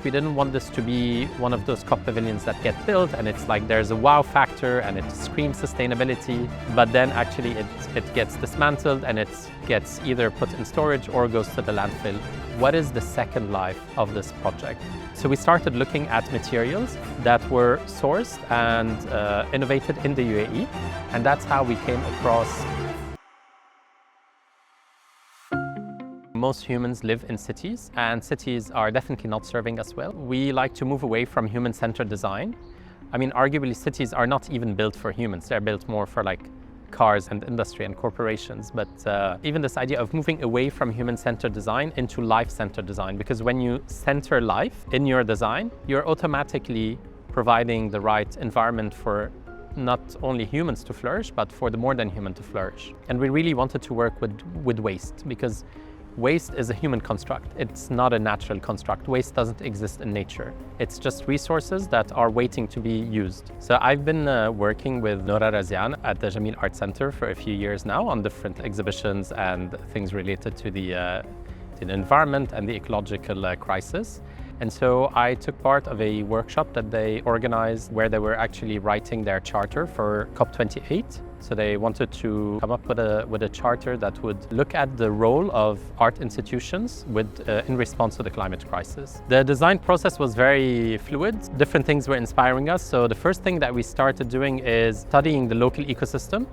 We didn't want this to be one of those COP pavilions that get built and it's like there's a wow factor and it screams sustainability, but then actually it gets dismantled and it gets either put in storage or goes to the landfill. What is the second life of this project? So we started looking at materials that were sourced and innovated in the UAE, and that's how we came across. Most humans live in cities, and cities are definitely not serving us well. We like to move away from human-centered design. I mean, arguably cities are not even built for humans. They're built more for like cars and industry and corporations. But even this idea of moving away from human-centered design into life-centered design, because when you center life in your design, you're automatically providing the right environment for not only humans to flourish, but for the more than human to flourish. And we really wanted to work with waste, because waste is a human construct. It's not a natural construct. Waste doesn't exist in nature. It's just resources that are waiting to be used. So I've been working with Noura Razian at the Jameel Art Center for a few years now on different exhibitions and things related to the environment and the ecological crisis. And so I took part of a workshop that they organized where they were actually writing their charter for COP28. So they wanted to come up with a charter that would look at the role of art institutions in response to the climate crisis. The design process was very fluid. Different things were inspiring us. So the first thing that we started doing is studying the local ecosystem.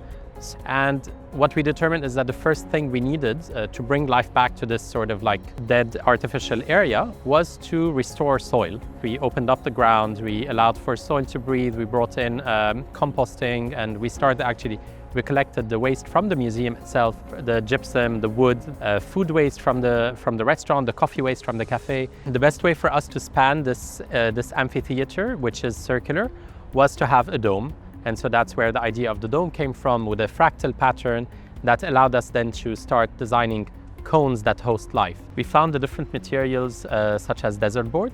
And what we determined is that the first thing we needed to bring life back to this sort of like dead artificial area was to restore soil. We opened up the ground, we allowed for soil to breathe, we brought in composting, and we collected the waste from the museum itself, the gypsum, the wood, food waste from the restaurant, the coffee waste from the cafe. The best way for us to span this amphitheater, which is circular, was to have a dome. And so that's where the idea of the dome came from, with a fractal pattern that allowed us then to start designing cones that host life. We found the different materials such as desert board,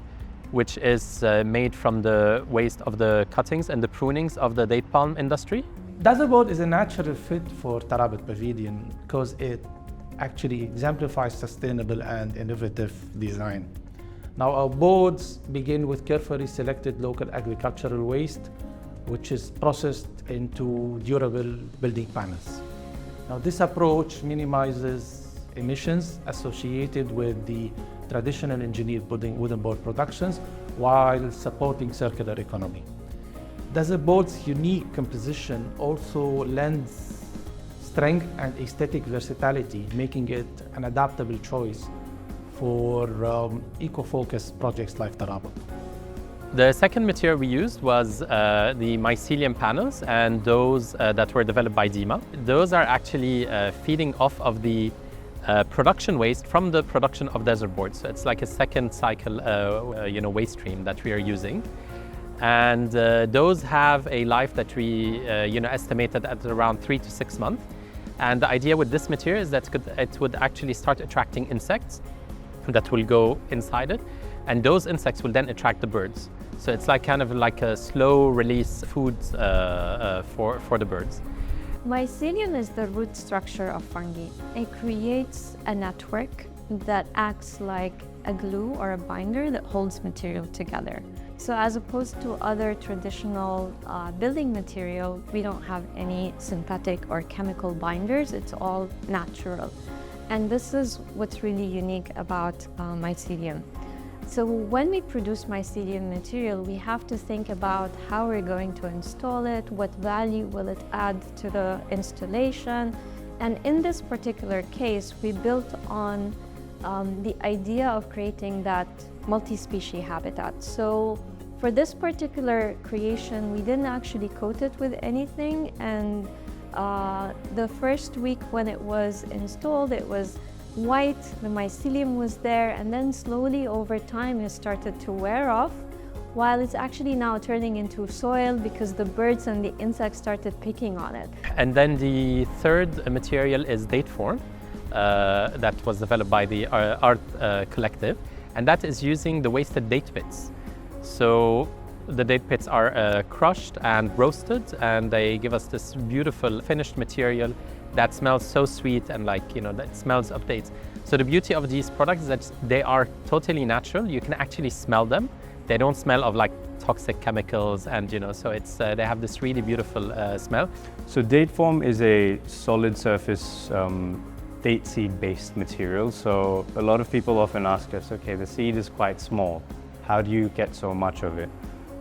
which is made from the waste of the cuttings and the prunings of the date palm industry. Desert board is a natural fit for Tarabot Pavilion because it actually exemplifies sustainable and innovative design. Now, our boards begin with carefully selected local agricultural waste, which is processed into durable building panels. Now, this approach minimizes emissions associated with the traditional engineered wooden board productions while supporting circular economy. Desert board's unique composition also lends strength and aesthetic versatility, making it an adaptable choice for eco-focused projects like Tarabot. The second material we used was the mycelium panels, and those that were developed by Dima. Those are actually feeding off of the production waste from the production of desert boards. So it's like a second cycle waste stream that we are using. And those have a life that we estimated at around 3 to 6 months. And the idea with this material is that it would actually start attracting insects that will go inside it. And those insects will then attract the birds. So it's like kind of like a slow release food for the birds. Mycelium is the root structure of fungi. It creates a network that acts like a glue or a binder that holds material together. So as opposed to other traditional building material, we don't have any synthetic or chemical binders. It's all natural. And this is what's really unique about mycelium. So when we produce mycelium material, we have to think about how we're going to install it, what value will it add to the installation. And in this particular case, we built on the idea of creating that multi-species habitat. So for this particular creation, we didn't actually coat it with anything. And the first week when it was installed, it was white, the mycelium was there, and then slowly over time it started to wear off, while it's actually now turning into soil because the birds and the insects started picking on it. And then the third material is date form that was developed by the art collective, and that is using the wasted date pits. So the date pits are crushed and roasted, and they give us this beautiful finished material that smells so sweet and that smells of dates. So the beauty of these products is that they are totally natural. You can actually smell them. They don't smell of like toxic chemicals, and so they have this really beautiful smell. So date foam is a solid surface date seed based material. So a lot of people often ask us, okay, the seed is quite small. How do you get so much of it?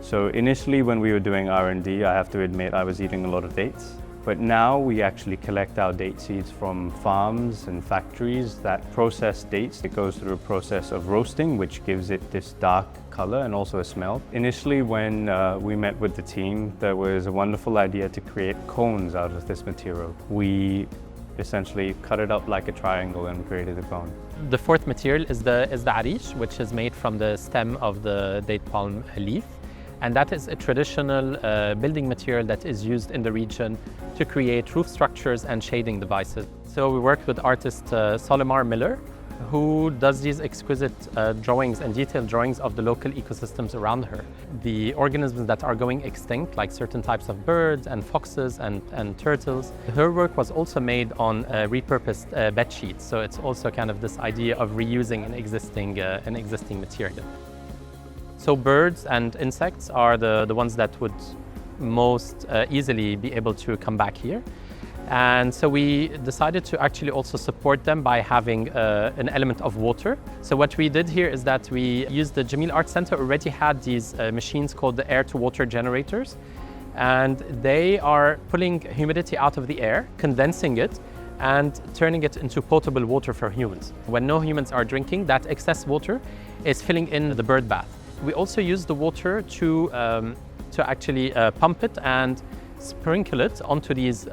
So initially when we were doing R&D, I have to admit I was eating a lot of dates. But now we actually collect our date seeds from farms and factories that process dates. It goes through a process of roasting, which gives it this dark color and also a smell. Initially, when we met with the team, there was a wonderful idea to create cones out of this material. We essentially cut it up like a triangle and created a cone. The fourth material is the arish, which is made from the stem of the date palm leaf. And that is a traditional building material that is used in the region to create roof structures and shading devices. So we worked with artist Solimar Miller, who does these exquisite drawings and detailed drawings of the local ecosystems around her. The organisms that are going extinct, like certain types of birds and foxes and turtles. Her work was also made on repurposed bed sheets. So it's also kind of this idea of reusing an existing material. So birds and insects are the ones that would most easily be able to come back here. And so we decided to actually also support them by having an element of water. So what we did here is that we used the Jameel Art Center already had these machines called the air-to-water generators. And they are pulling humidity out of the air, condensing it, and turning it into potable water for humans. When no humans are drinking, that excess water is filling in the bird bath. We also use the water to actually pump it and sprinkle it onto these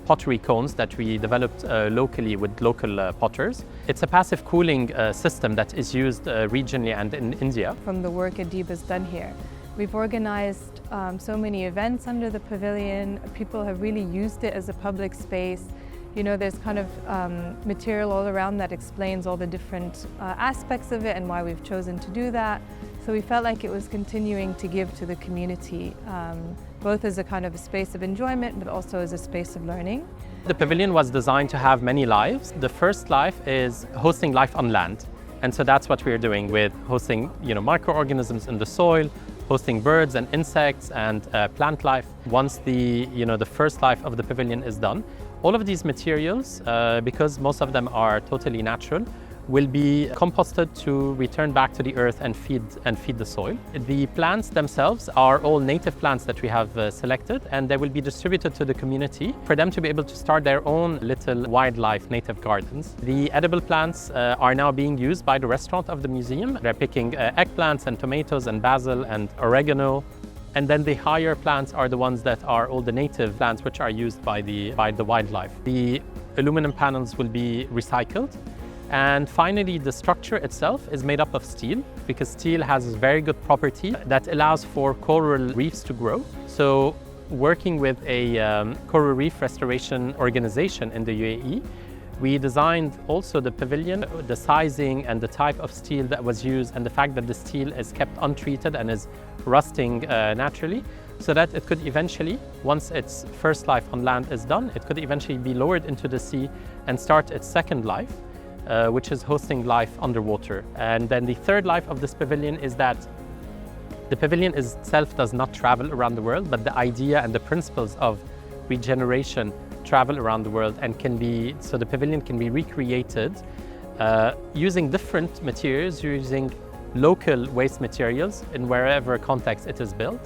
pottery cones that we developed locally with local potters. It's a passive cooling system that is used regionally and in India. From the work Adiba's done here, we've organized so many events under the pavilion. People have really used it as a public space. There's kind of material all around that explains all the different aspects of it and why we've chosen to do that. So we felt like it was continuing to give to the community, both as a kind of a space of enjoyment, but also as a space of learning. The pavilion was designed to have many lives. The first life is hosting life on land. And so that's what we're doing with hosting microorganisms in the soil, hosting birds and insects and plant life. Once the first life of the pavilion is done, all of these materials, because most of them are totally natural, will be composted to return back to the earth and feed the soil. The plants themselves are all native plants that we have selected, and they will be distributed to the community for them to be able to start their own little wildlife native gardens. The edible plants are now being used by the restaurant of the museum. They're picking eggplants and tomatoes and basil and oregano. And then the higher plants are the ones that are all the native plants which are used by the wildlife. The aluminum panels will be recycled. And finally, the structure itself is made up of steel, because steel has a very good property that allows for coral reefs to grow. So working with a coral reef restoration organization in the UAE, we designed also the pavilion, the sizing and the type of steel that was used, and the fact that the steel is kept untreated and is rusting naturally, so that it could eventually, once its first life on land is done, it could eventually be lowered into the sea and start its second life, which is hosting life underwater. And then the third life of this pavilion is that the pavilion itself does not travel around the world, but the idea and the principles of regeneration travel around the world and so the pavilion can be recreated using different materials, using local waste materials in wherever context it is built.